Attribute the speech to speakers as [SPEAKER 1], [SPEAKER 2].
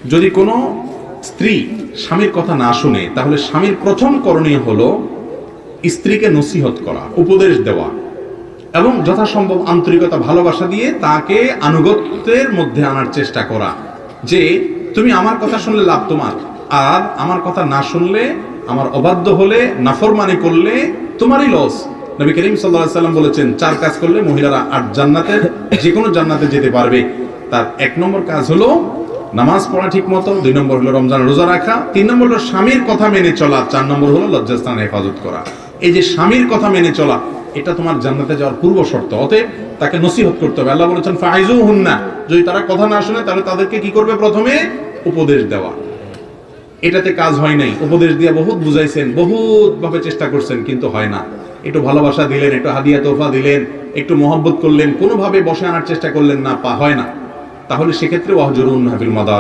[SPEAKER 1] যদি কোনো স্ত্রী স্বামীর কথা না শুনে, তাহলে স্বামীর প্রথম করণীয় হলো স্ত্রীকে নসিহত করা, উপদেশ দেওয়া, এবং যথাসম্ভব আন্তরিকতা ভালোবাসা দিয়ে তাকে আনুগত্যের মধ্যে আনার চেষ্টা করা, যে তুমি আমার কথা শুনলে লাভ তোমার, আর আমার কথা না শুনলে, আমার অবাধ্য হলে, নাফরমানি করলে তোমারই লস। নবী করিম সাল্লাল্লাহু আলাইহি সাল্লাম বলেছেন, 4 কাজ করলে মহিলারা 8 জান্নাতের যে কোনো জান্নাতে যেতে পারবে। তার 1 নম্বর কাজ হলো নামাজ পড়া ঠিক মতো, 2 নম্বর হলো রমজান রোজা রাখা, 3 নম্বর হলো স্বামীর কথা মেনে চলা, 4 নম্বর হলো লজ্জাস্থানের হেফাজত করা। এই যে স্বামীর কথা মেনে চলা, এটা তোমার জান্নাতে যাওয়ার পূর্ব শর্ত। অতএব তাকে নসিহত করতে হবে। আল্লাহ বলেছেন ফাইজুহুন্না, যদি তারা কথা না শুনে তাহলে তাদেরকে কি করবে? প্রথমে উপদেশ দেওয়া। এটাতে কাজ হয় নাই, উপদেশ দিয়ে বহুত বুঝাইছেন, বহুত ভাবে চেষ্টা করছেন, কিন্তু হয় না। একটু ভালোবাসা দিলেন, একটু হাদিয়া তোফা দিলেন, একটু মহব্বত করলেন, কোনোভাবে বসে আনার চেষ্টা করলেন না, হয় না। তাহলে সেক্ষেত্রে ওয়াহজুরুন্না ফিল মাদাজির,